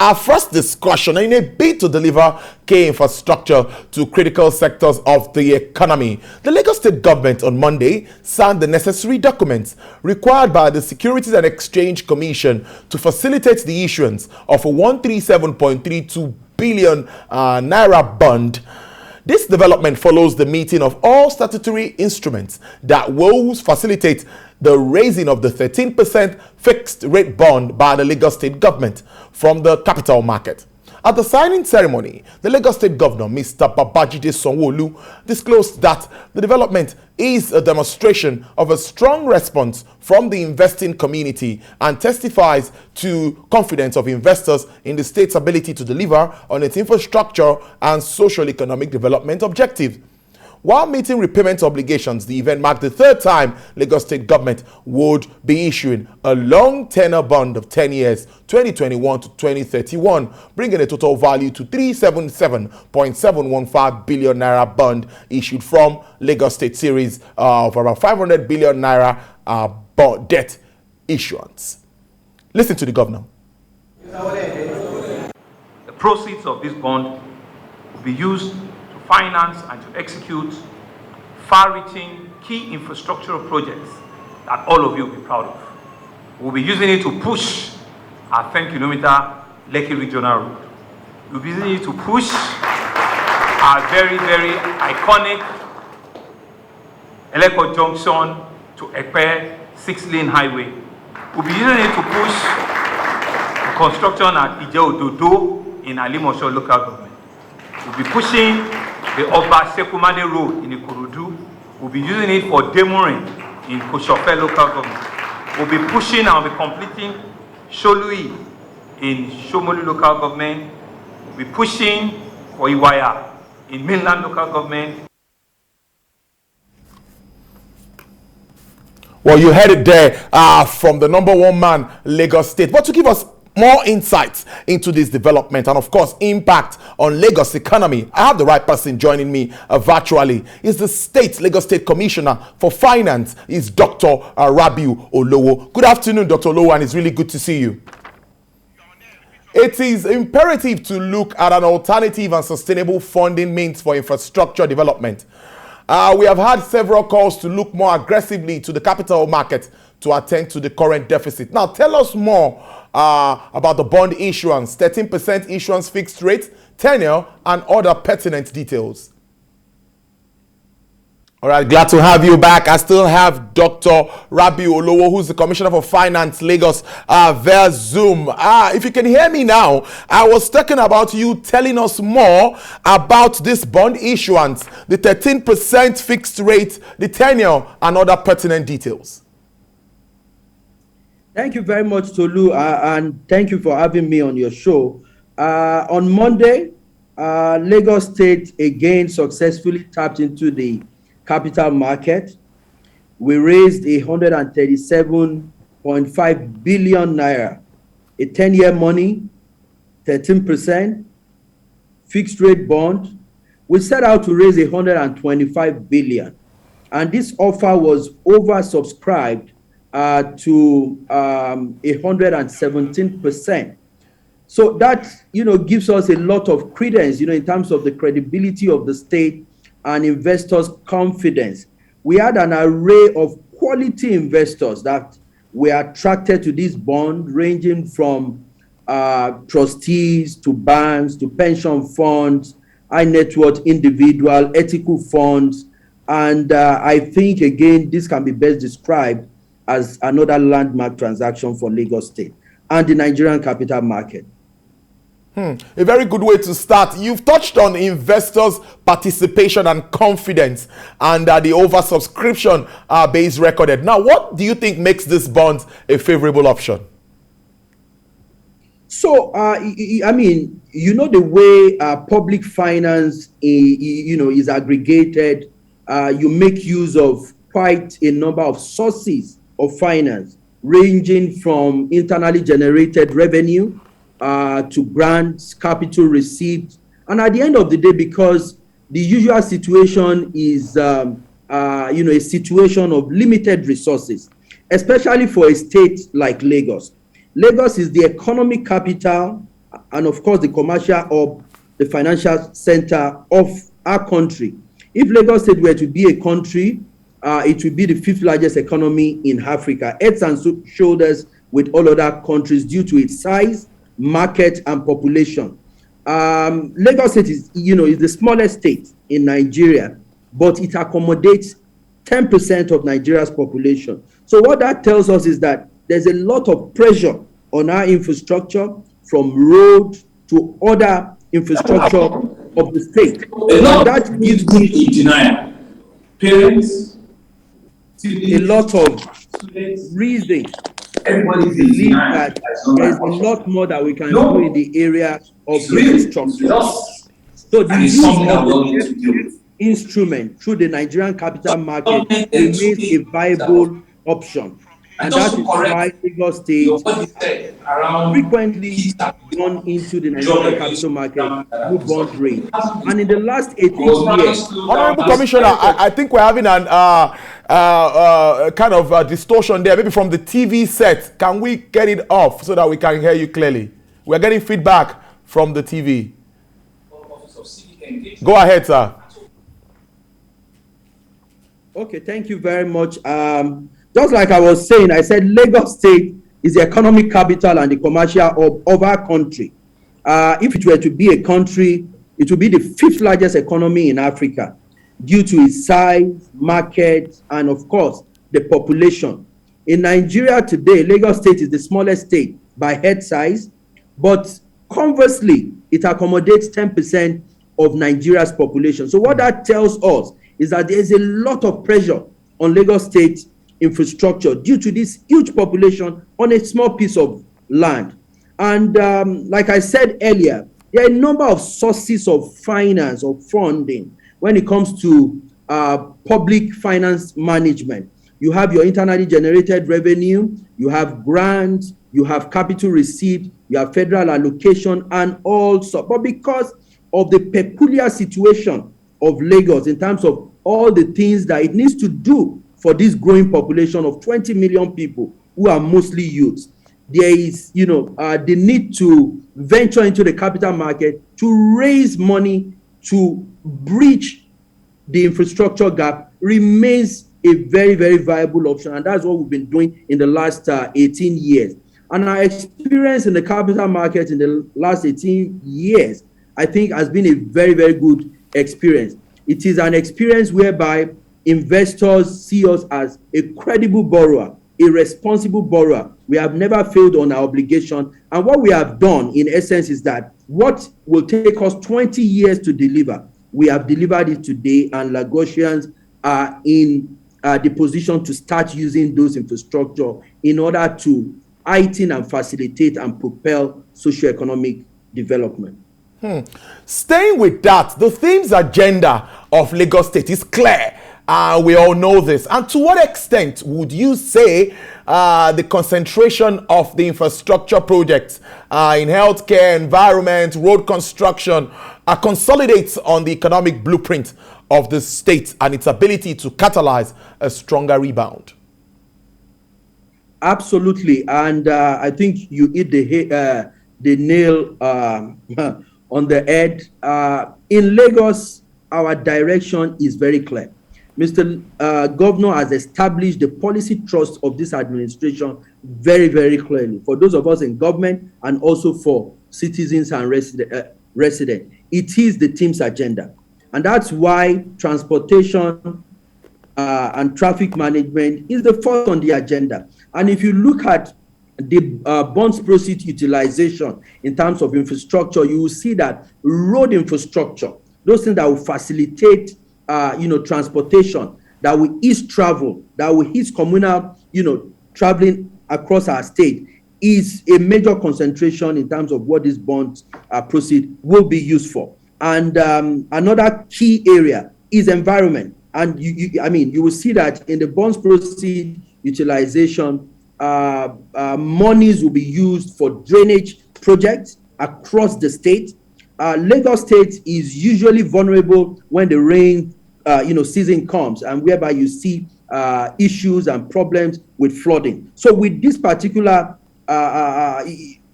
Our first discussion in a bid to deliver key infrastructure to critical sectors of the economy. The Lagos State government on Monday signed the necessary documents required by the Securities and Exchange Commission to facilitate the issuance of a 137.32 billion naira bond. This development follows the meeting of all statutory instruments that will facilitate the raising of the 13% fixed rate bond by the Lagos State government from the capital market. At the signing ceremony, the Lagos State Governor, Mr. Babajide Sanwo-olu, disclosed that the development is a demonstration of a strong response from the investing community and testifies to confidence of investors in the state's ability to deliver on its infrastructure and social economic development objectives. While meeting repayment obligations, the event marked the third time Lagos State government would be issuing a long tenor bond of 10 years, 2021 to 2031, bringing the total value to 377.715 billion naira bond issued from Lagos State series of around 500 billion naira debt issuance. Listen to the governor. The proceeds of this bond will be used finance and to execute far-reaching key infrastructural projects that all of you will be proud of. We'll be using it to push our 10-kilometer Lekki Regional Road. We'll be using it to push our very, very iconic Eleko Junction to Ekpe 6-lane highway. We'll be using it to push the construction at Ije-Ododo in Alimosho local government. We'll be pushing the Oba Sekumade Road in Ikorodu. We'll be using it for Demorin in Koshofe local government. We'll be pushing and we'll be completing Sholui in Shomolu local government. We'll be pushing for Iwaya in mainland local government. Well, you heard it there from the number one man, Lagos State. But to give us more insights into this development and, of course, impact on Lagos economy, I have the right person joining me virtually. Is the Lagos State Commissioner for Finance, is Dr. Rabiu Olowo. Good afternoon, Dr. Olowo, and it's really good to see you. It is imperative to look at an alternative and sustainable funding means for infrastructure development. We have had several calls to look more aggressively to the capital market to attend to the current deficit. Now, tell us more about the bond issuance, 13% issuance fixed rate, tenure, and other pertinent details. All right, glad to have you back. I still have Dr. Rabiu Olowo, who's the Commissioner for Finance, Lagos, via Zoom. If you can hear me now, I was talking about you telling us more about this bond issuance, the 13% fixed rate, the tenure, and other pertinent details. Thank you very much, Tolu, and thank you for having me on your show. On Monday, Lagos State again successfully tapped into the capital market. We raised 137.5 billion naira, a 10-year money, 13% fixed rate bond. We set out to raise 125 billion, and this offer was oversubscribed to 117%. So that, gives us a lot of credence, in terms of the credibility of the state and investors' confidence. We had an array of quality investors that were attracted to this bond, ranging from trustees to banks to pension funds, high net worth individual, ethical funds. And I think, again, this can be best described as another landmark transaction for Lagos State and the Nigerian capital market. A very good way to start. You've touched on investors' participation and confidence and the oversubscription base recorded. Now, what do you think makes this bond a favorable option? So, the way public finance, is aggregated, you make use of quite a number of sources of finance, ranging from internally generated revenue to grants, capital received. And at the end of the day, because the usual situation is, a situation of limited resources, especially for a state like Lagos. Lagos is the economic capital and of course the commercial hub, the financial center of our country. If Lagos State were to be a country, it would be the 5th largest economy in Africa, heads and shoulders with all other countries due to its size, market, and population. Lagos State is the smallest state in Nigeria, but it accommodates 10% of Nigeria's population. So what that tells us is that there's a lot of pressure on our infrastructure, from road to other infrastructure of the state. And that gives parents a lot of reason to believe that there is a lot more that we can do in the area of infrastructure. So the use of the instrument through the Nigerian capital market remains a viable option. And that is why Lagos State frequently gone into the Nigerian capital market through bond rate. And in the last 18 years... Honorable Commissioner, I think we're having an kind of distortion there, maybe from the TV set. Can we get it off so that we can hear you clearly? We're getting feedback from the TV. Go ahead, sir. Okay, thank you very much. Just like I was saying, I said Lagos State is the economic capital and the commercial hub of our country. If it were to be a country, it would be the 5th largest economy in Africa due to its size, market, and of course, the population. In Nigeria today, Lagos State is the smallest state by head size, but conversely, it accommodates 10% of Nigeria's population. So what that tells us is that there is a lot of pressure on Lagos State infrastructure due to this huge population on a small piece of land. And like I said earlier, there are a number of sources of finance or funding when it comes to public finance management. You have your internally generated revenue, you have grants, you have capital received, you have federal allocation, and also, but because of the peculiar situation of Lagos in terms of all the things that it needs to do for this growing population of 20 million people who are mostly youths, there is, the need to venture into the capital market to raise money to bridge the infrastructure gap remains a very, very viable option. And that's what we've been doing in the last 18 years. And our experience in the capital market in the last 18 years, I think, has been a very, very good experience. It is an experience whereby investors see us as a credible borrower, a responsible borrower. We have never failed on our obligation. And what we have done, in essence, is that what will take us 20 years to deliver, we have delivered it today, and Lagosians are in the position to start using those infrastructure in order to heighten and facilitate and propel socioeconomic development. Staying with that, the themes agenda of Lagos State is clear. We all know this. And to what extent would you say the concentration of the infrastructure projects in healthcare, environment, road construction consolidates on the economic blueprint of the state and its ability to catalyze a stronger rebound? Absolutely. And I think you hit the nail on the head. In Lagos, our direction is very clear. Mr. Governor has established the policy trust of this administration very, very clearly for those of us in government and also for citizens and residents. It is the team's agenda. And that's why transportation and traffic management is the first on the agenda. And if you look at the bonds proceeds utilization in terms of infrastructure, you will see that road infrastructure, those things that will facilitate transportation, that will ease travel, that will ease communal, traveling across our state, is a major concentration in terms of what these bonds proceed will be used for. And another key area is environment. And you will see that in the bonds proceed utilization, monies will be used for drainage projects across the state. Lagos State is usually vulnerable when the rain season comes, and whereby you see issues and problems with flooding. So with this particular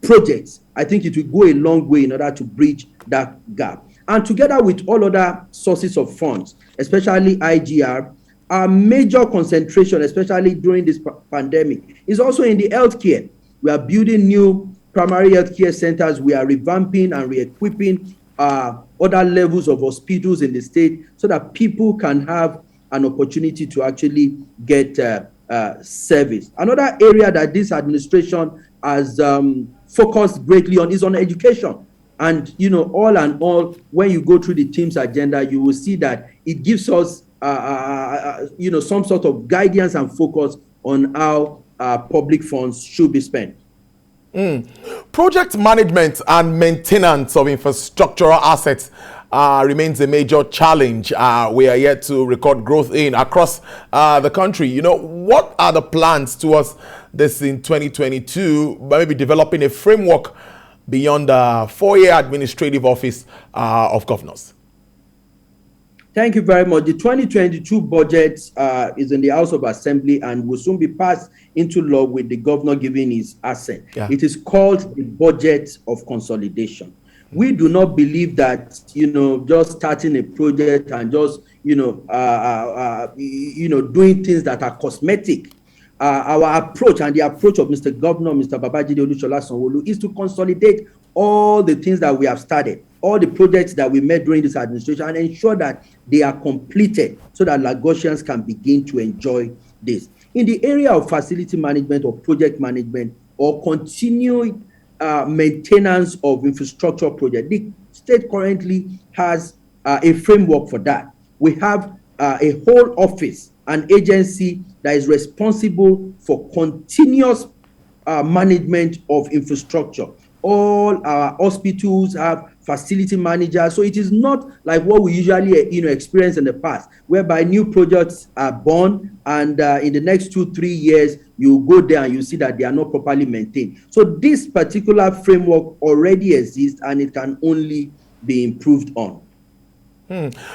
projects, I think it will go a long way in order to bridge that gap. And together with all other sources of funds, especially IGR, our major concentration, especially during this pandemic, is also in the healthcare. We are building new primary healthcare centers. We are revamping and re-equipping other levels of hospitals in the state so that people can have an opportunity to actually get service. Another area that this administration has focused greatly on is on education. And, all and all, when you go through the team's agenda, you will see that it gives us, some sort of guidance and focus on how public funds should be spent. Project management and maintenance of infrastructural assets remains a major challenge. We are yet to record growth in across the country. What are the plans towards this in 2022? Maybe developing a framework beyond the 4-year administrative office of governors. Thank you very much. The 2022 budget is in the House of Assembly and will soon be passed into law with the governor giving his assent. Yeah. It is called the budget of consolidation. We do not believe that, just starting a project and just, doing things that are cosmetic. Our approach and the approach of Mr. Governor, Mr. Babajide Olusola Sanwo-olu, is to consolidate all the things that we have started, all the projects that we made during this administration, and ensure that they are completed so that Lagosians can begin to enjoy this. In the area of facility management or project management or continued maintenance of infrastructure projects, the state currently has a framework for that. We have a whole office, an agency that is responsible for continuous management of infrastructure. All our hospitals have facility managers, so it is not like what we usually experience in the past, whereby new projects are born and in the next 2-3 years you go there and you see that they are not properly maintained. So this particular framework already exists and it can only be improved on.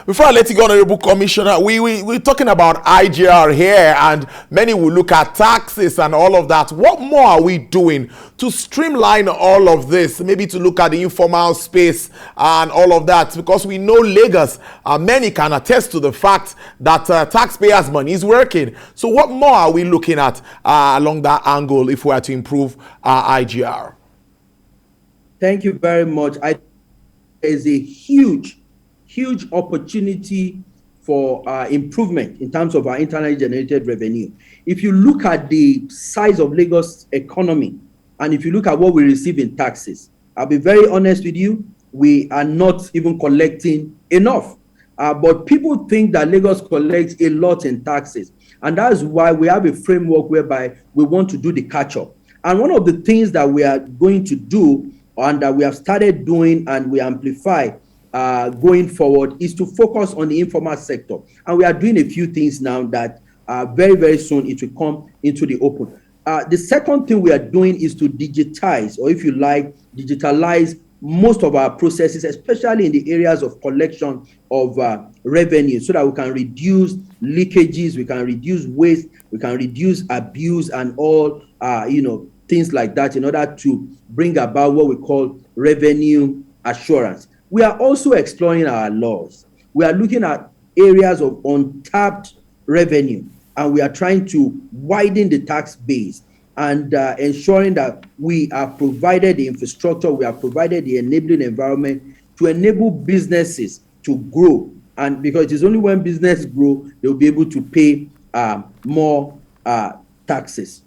Before I let you go, Honorable Commissioner, we're talking about IGR here, and many will look at taxes and all of that. What more are we doing to streamline all of this? Maybe to look at the informal space and all of that, because we know Lagos, many can attest to the fact that taxpayers' money is working. So what more are we looking at along that angle if we are to improve IGR? Thank you very much. There is a huge opportunity for improvement in terms of our internally generated revenue. If you look at the size of Lagos economy, and if you look at what we receive in taxes, I'll be very honest with you, we are not even collecting enough. But people think that Lagos collects a lot in taxes. And that's why we have a framework whereby we want to do the catch-up. And one of the things that we are going to do, and that we have started doing and we amplify going forward, is to focus on the informal sector. And we are doing a few things now that very, very soon it will come into the open. The second thing we are doing is to digitize, or if you like, digitalize most of our processes, especially in the areas of collection of revenue, so that we can reduce leakages, we can reduce waste, we can reduce abuse and all, things like that, in order to bring about what we call revenue assurance. We are also exploring our laws. We are looking at areas of untapped revenue, and we are trying to widen the tax base and ensuring that we are provided the infrastructure, we are provided the enabling environment to enable businesses to grow. And because it is only when business grow, they will be able to pay more taxes.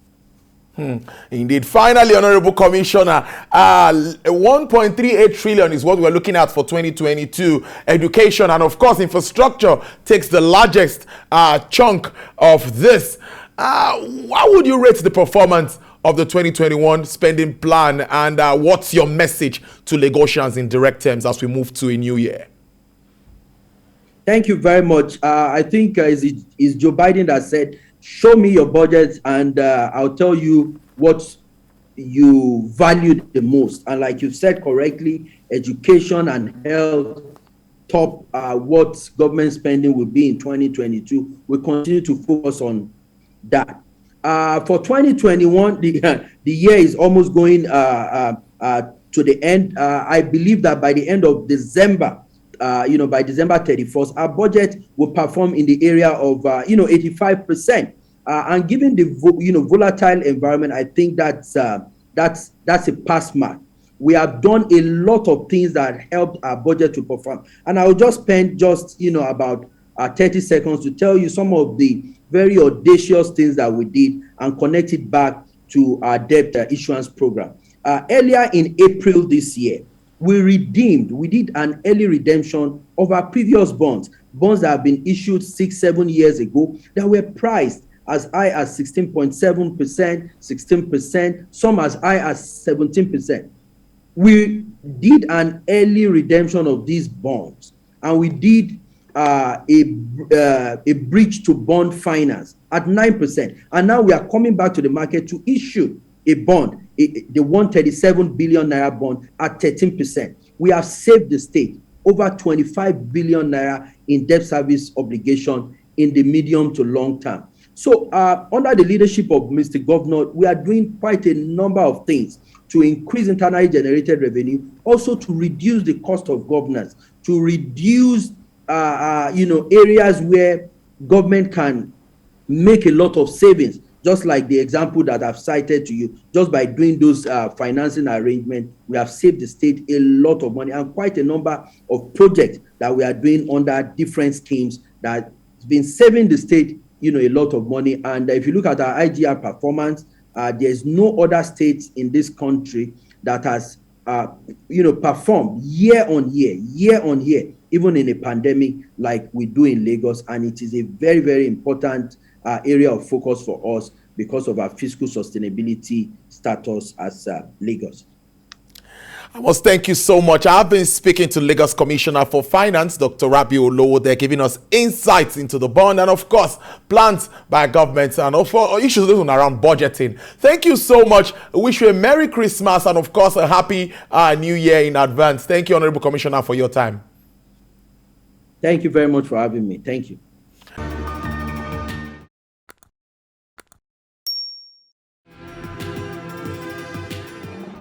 Indeed. Finally, Honorable Commissioner, 1.38 trillion is what we're looking at for 2022. Education and, of course, infrastructure takes the largest chunk of this. How would you rate the performance of the 2021 spending plan, and what's your message to Lagosians in direct terms as we move to a new year? Thank you very much. I think it's Joe Biden that said, show me your budget and I'll tell you what you value the most. And like you said correctly, education and health top what government spending will be in 2022. We'll continue to focus on that. For 2021, the year is almost going to the end. I believe that by the end of December, by December 31st, our budget will perform in the area of 85%. And given the volatile environment, I think that's a pass mark. We have done a lot of things that helped our budget to perform, and I will just spend about 30 seconds to tell you some of the very audacious things that we did and connect it back to our debt issuance program. Earlier in April this year, we did an early redemption of our previous bonds that have been issued 6-7 years ago that were priced as high as 16.7%, 16%, some as high as 17%. We did an early redemption of these bonds, and we did a bridge to bond finance at 9%. And now we are coming back to the market to issue a bond, the 137 billion naira bond at 13%. We have saved the state over 25 billion naira in debt service obligation in the medium to long term. So under the leadership of Mr. Governor, we are doing quite a number of things to increase internally generated revenue, also to reduce the cost of governance, to reduce areas where government can make a lot of savings, just like the example that I've cited to you. Just by doing those financing arrangements, we have saved the state a lot of money, and quite a number of projects that we are doing under different schemes that have been saving the state a lot of money. And if you look at our IGR performance, there's no other state in this country that has performed year on year, even in a pandemic like we do in Lagos. And it is a very, very important area of focus for us because of our fiscal sustainability status as Lagos. I must thank you so much. I've been speaking to Lagos Commissioner for Finance, Dr. Rabiu Olowo. They're giving us insights into the bond and, of course, plans by government and issues around budgeting. Thank you so much. I wish you a Merry Christmas and, of course, a Happy New Year in advance. Thank you, Honorable Commissioner, for your time. Thank you very much for having me. Thank you.